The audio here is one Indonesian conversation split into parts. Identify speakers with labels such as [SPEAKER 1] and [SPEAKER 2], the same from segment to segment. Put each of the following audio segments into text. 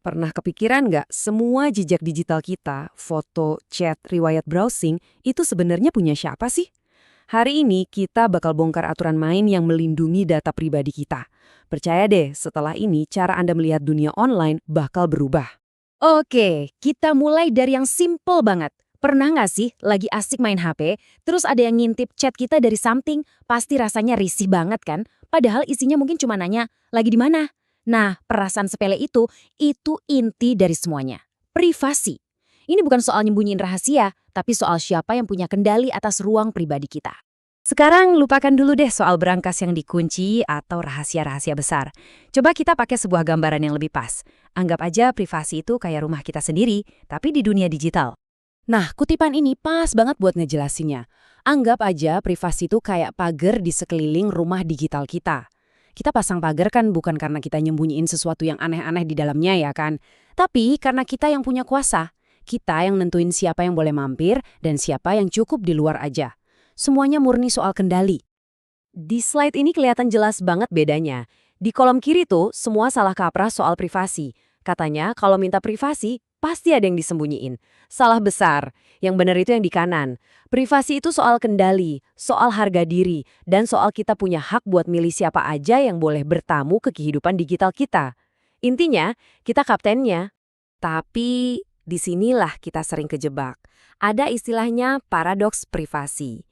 [SPEAKER 1] Pernah kepikiran nggak semua jejak digital kita, foto, chat, riwayat browsing, itu sebenarnya punya siapa sih? Hari ini kita bakal bongkar aturan main yang melindungi data pribadi kita. Percaya deh, setelah ini cara Anda melihat dunia online bakal berubah.
[SPEAKER 2] Oke, kita mulai dari yang simple banget. Pernah nggak sih lagi asik main HP, terus ada yang ngintip chat kita dari samping? Pasti rasanya risih banget kan? Padahal isinya mungkin cuma nanya, lagi di mana? Nah, perasaan sepele itu inti dari semuanya. Privasi. Ini bukan soal nyembunyiin rahasia, tapi soal siapa yang punya kendali atas ruang pribadi kita.
[SPEAKER 1] Sekarang lupakan dulu deh soal berangkas yang dikunci atau rahasia-rahasia besar. Coba kita pakai sebuah gambaran yang lebih pas. Anggap aja privasi itu kayak rumah kita sendiri, tapi di dunia digital.
[SPEAKER 2] Nah, kutipan ini pas banget buat ngejelasinnya. Anggap aja privasi itu kayak pagar di sekeliling rumah digital kita. Kita pasang pagar kan bukan karena kita nyembunyiin sesuatu yang aneh-aneh di dalamnya ya kan. Tapi karena kita yang punya kuasa. Kita yang nentuin siapa yang boleh mampir dan siapa yang cukup di luar aja. Semuanya murni soal kendali. Di slide ini kelihatan jelas banget bedanya. Di kolom kiri tuh semua salah kaprah soal privasi. Katanya kalau minta privasi, pasti ada yang disembunyiin. Salah besar. Yang benar itu yang di kanan. Privasi itu soal kendali, soal harga diri, dan soal kita punya hak buat milih siapa aja yang boleh bertamu ke kehidupan digital kita. Intinya, kita kaptennya. Tapi disinilah kita sering kejebak. Ada istilahnya paradoks privasi.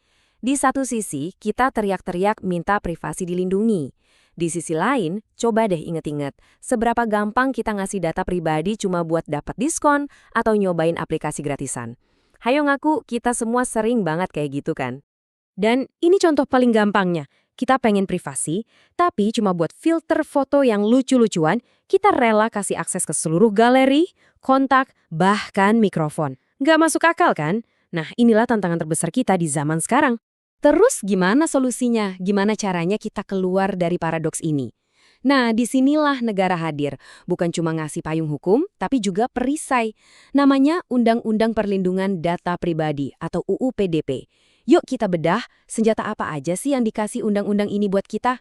[SPEAKER 2] Di satu sisi, kita teriak-teriak minta privasi dilindungi. Di sisi lain, coba deh inget-inget, seberapa gampang kita ngasih data pribadi cuma buat dapat diskon atau nyobain aplikasi gratisan. Hayo ngaku, kita semua sering banget kayak gitu kan? Dan ini contoh paling gampangnya. Kita pengen privasi, tapi cuma buat filter foto yang lucu-lucuan, kita rela kasih akses ke seluruh galeri, kontak, bahkan mikrofon. Nggak masuk akal kan? Nah, inilah tantangan terbesar kita di zaman sekarang. Terus gimana solusinya? Gimana caranya kita keluar dari paradoks ini? Nah, disinilah negara hadir. Bukan cuma ngasih payung hukum, tapi juga perisai. Namanya Undang-Undang Perlindungan Data Pribadi atau UU PDP. Yuk kita bedah, senjata apa aja sih yang dikasih undang-undang ini buat kita?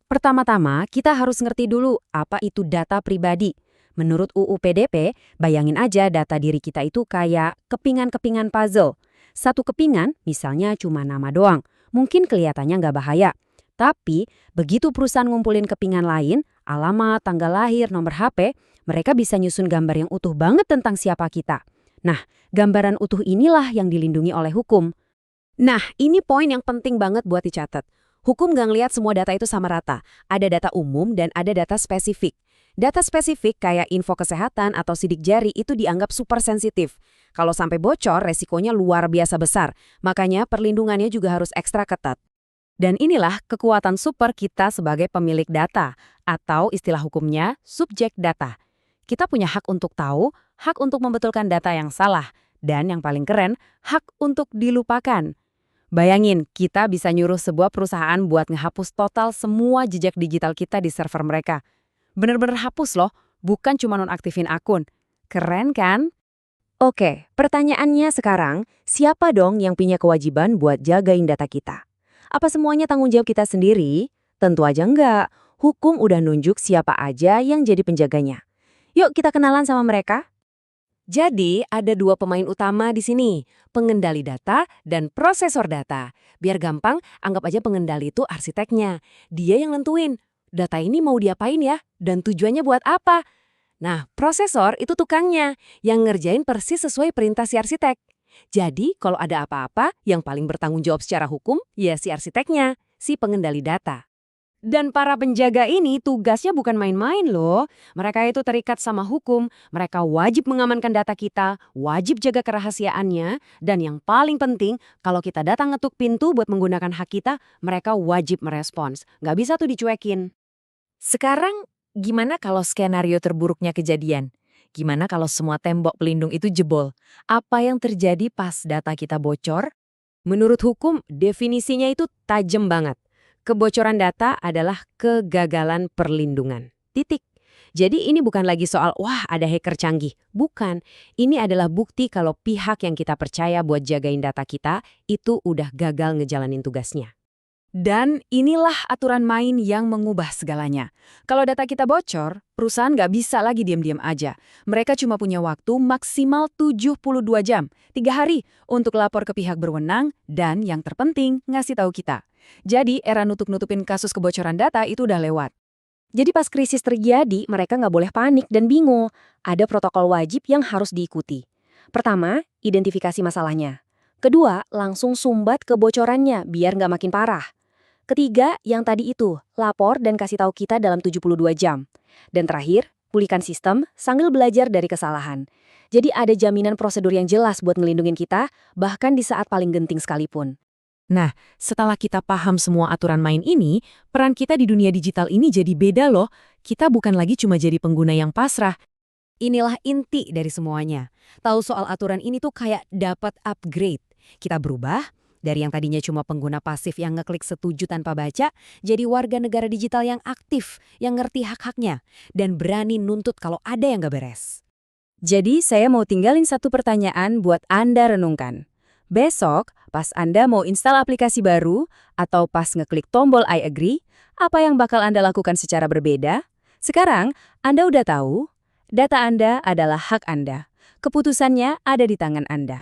[SPEAKER 2] Pertama-tama, kita harus ngerti dulu apa itu data pribadi. Menurut UU PDP, bayangin aja data diri kita itu kayak kepingan-kepingan puzzle. Satu kepingan, misalnya cuma nama doang, mungkin kelihatannya nggak bahaya. Tapi, begitu perusahaan ngumpulin kepingan lain, alamat, tanggal lahir, nomor HP, mereka bisa nyusun gambar yang utuh banget tentang siapa kita. Nah, gambaran utuh inilah yang dilindungi oleh hukum. Nah, ini poin yang penting banget buat dicatat. Hukum nggak ngelihat semua data itu sama rata. Ada data umum dan ada data spesifik. Data spesifik kayak info kesehatan atau sidik jari itu dianggap super sensitif. Kalau sampai bocor, resikonya luar biasa besar. Makanya perlindungannya juga harus ekstra ketat. Dan inilah kekuatan super kita sebagai pemilik data, atau istilah hukumnya subjek data. Kita punya hak untuk tahu, hak untuk membetulkan data yang salah, dan yang paling keren, hak untuk dilupakan. Bayangin, kita bisa nyuruh sebuah perusahaan buat ngehapus total semua jejak digital kita di server mereka. Bener-bener hapus loh, bukan cuma nonaktifin akun. Keren kan? Oke, pertanyaannya sekarang, siapa dong yang punya kewajiban buat jagain data kita? Apa semuanya tanggung jawab kita sendiri? Tentu aja enggak. Hukum udah nunjuk siapa aja yang jadi penjaganya. Yuk kita kenalan sama mereka. Jadi, ada dua pemain utama di sini, pengendali data dan prosesor data. Biar gampang, anggap aja pengendali itu arsiteknya. Dia yang nentuin, data ini mau diapain ya, dan tujuannya buat apa. Nah, prosesor itu tukangnya, yang ngerjain persis sesuai perintah si arsitek. Jadi, kalau ada apa-apa, yang paling bertanggung jawab secara hukum, ya si arsiteknya, si pengendali data. Dan para penjaga ini tugasnya bukan main-main loh. Mereka itu terikat sama hukum, mereka wajib mengamankan data kita, wajib jaga kerahasiaannya, dan yang paling penting, kalau kita datang ngetuk pintu buat menggunakan hak kita, mereka wajib merespons. Nggak bisa tuh dicuekin. Sekarang, gimana kalau skenario terburuknya kejadian? Gimana kalau semua tembok pelindung itu jebol? Apa yang terjadi pas data kita bocor?
[SPEAKER 1] Menurut hukum, definisinya itu tajam banget. Kebocoran data adalah kegagalan perlindungan. Titik. Jadi ini bukan lagi soal, wah ada hacker canggih. Bukan. Ini adalah bukti kalau pihak yang kita percaya buat jagain data kita, itu udah gagal ngejalanin tugasnya. Dan inilah aturan main yang mengubah segalanya. Kalau data kita bocor, perusahaan nggak bisa lagi diam-diam aja. Mereka cuma punya waktu maksimal 72 jam, 3 hari, untuk lapor ke pihak berwenang dan yang terpenting, ngasih tahu kita. Jadi, era nutup-nutupin kasus kebocoran data itu udah lewat.
[SPEAKER 2] Jadi pas krisis terjadi, mereka nggak boleh panik dan bingung. Ada protokol wajib yang harus diikuti. Pertama, identifikasi masalahnya. Kedua, langsung sumbat kebocorannya biar nggak makin parah. Ketiga, yang tadi itu, lapor dan kasih tahu kita dalam 72 jam. Dan terakhir, pulihkan sistem sambil belajar dari kesalahan. Jadi ada jaminan prosedur yang jelas buat ngelindungin kita, bahkan di saat paling genting sekalipun.
[SPEAKER 1] Nah, setelah kita paham semua aturan main ini, peran kita di dunia digital ini jadi beda loh. Kita bukan lagi cuma jadi pengguna yang pasrah. Inilah inti dari semuanya. Tahu soal aturan ini tuh kayak dapat upgrade. Kita berubah dari yang tadinya cuma pengguna pasif yang ngeklik setuju tanpa baca, jadi warga negara digital yang aktif, yang ngerti hak-haknya, dan berani nuntut kalau ada yang gak beres. Jadi saya mau tinggalin satu pertanyaan buat Anda renungkan. Besok, pas Anda mau install aplikasi baru, atau pas ngeklik tombol I agree, apa yang bakal Anda lakukan secara berbeda? Sekarang, Anda udah tahu, data Anda adalah hak Anda. Keputusannya ada di tangan Anda.